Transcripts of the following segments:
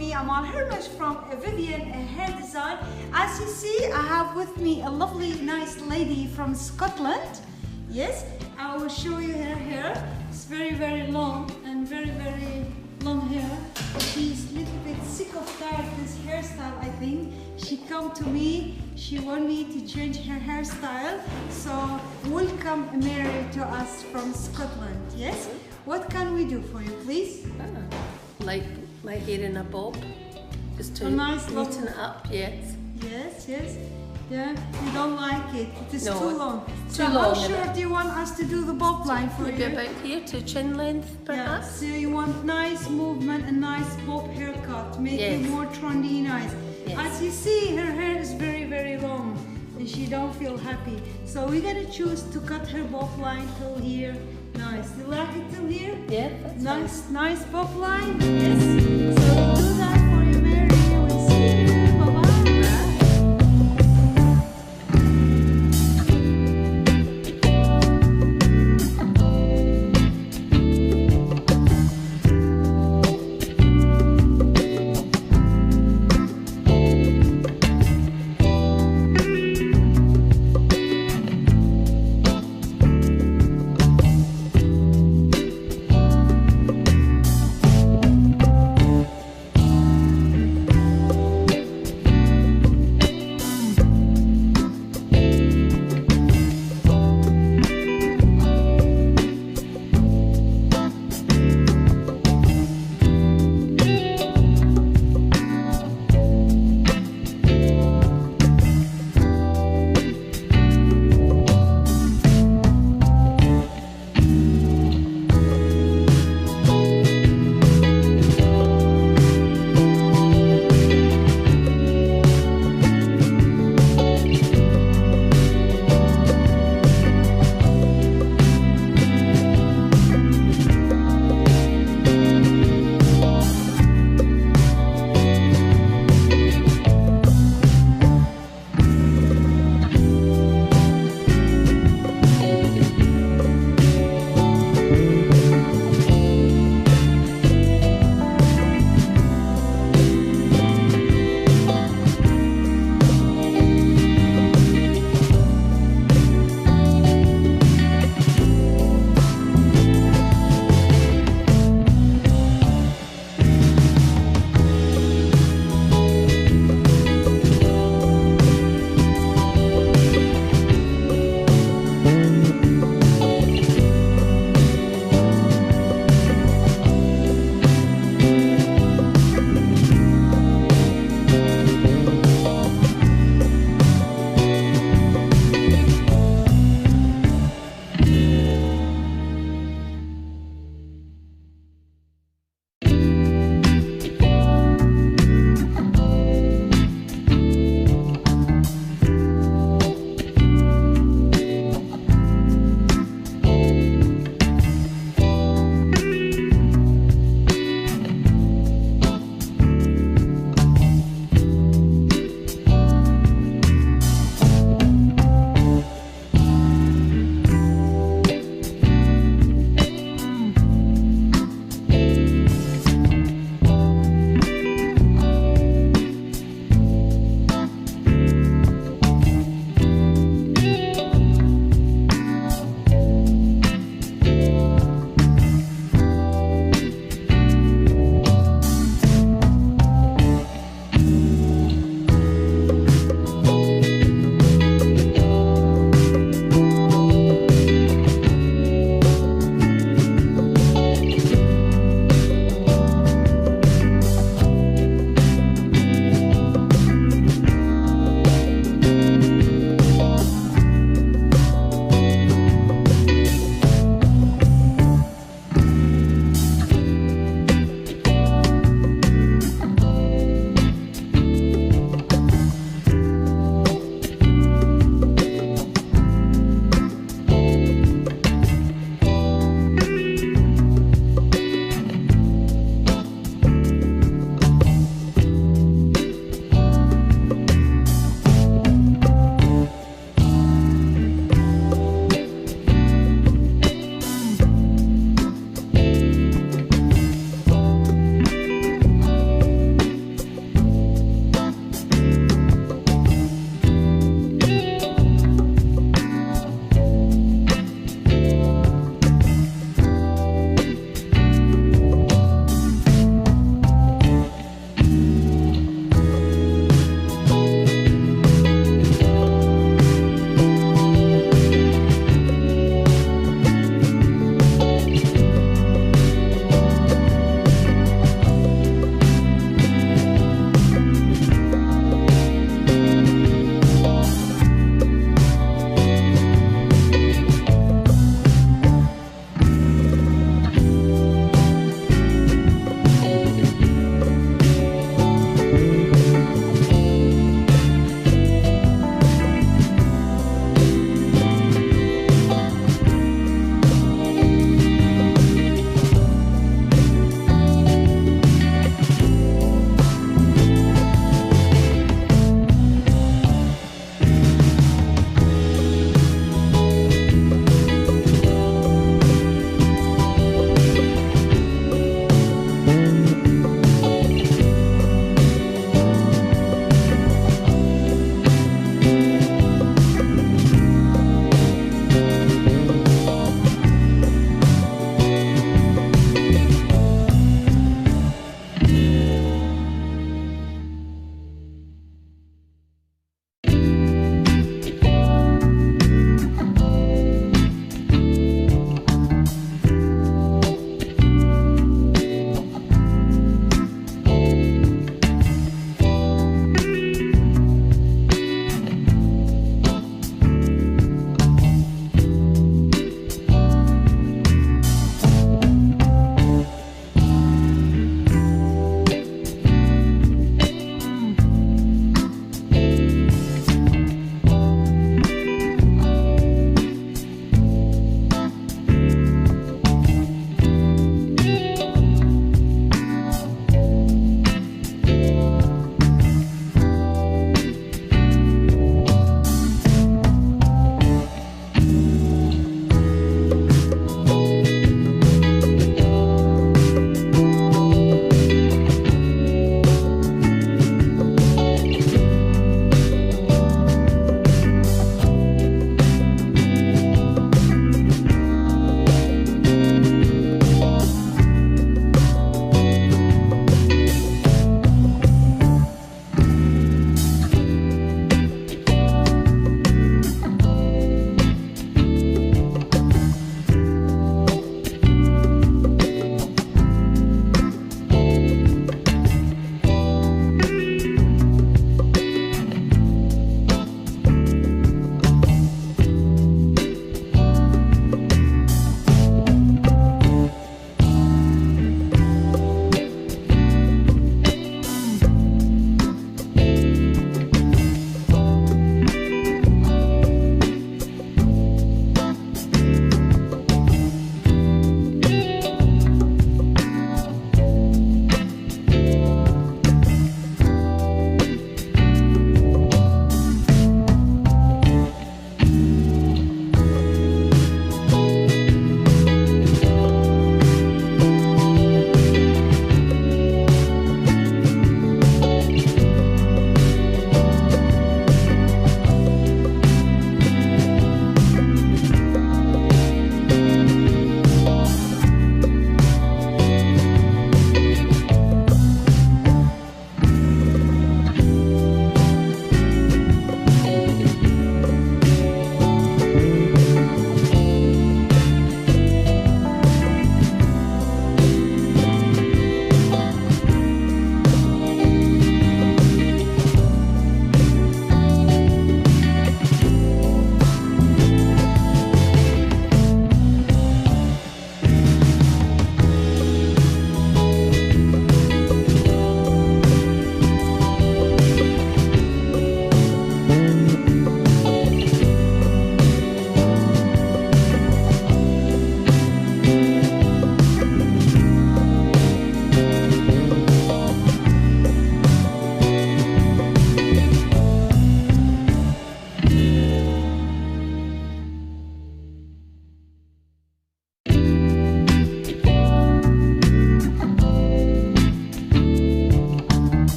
me Amal Hermish from Vivian Hair Design. As you see, I have with me a lovely, nice lady from Scotland. Yes, I will show you her hair. It's very, very long and very, very long hair. She's a little bit sick of this hairstyle, I think. She come to me, she want me to change her hairstyle. So welcome Mary to us from Scotland. Yes? What can we do for you, please? Like my hair in a bob, just to nice neaten it up, yes. Yes, yes. Yeah, you don't like it. It is No, too long. too So long, how short do you want us to do the bob line for Maybe you? about here to chin length, Yeah, perhaps. so you want nice movement and nice bob haircut, make it Yes. more trendy, nice. Yes. As you see, her hair is very, very long and she don't feel happy. So we're gonna choose to cut her bob line till here. Nice. You like it till here? Yeah, that's Nice, nice bob line. Yes. So we'll do that for you, Mary. We'll see you. Bye-bye.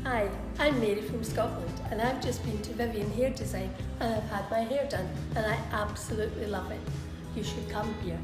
Hi, I'm Mary from Scotland and I've just been to Vivian Hair Design and I've had my hair done and I absolutely love it. You should come here.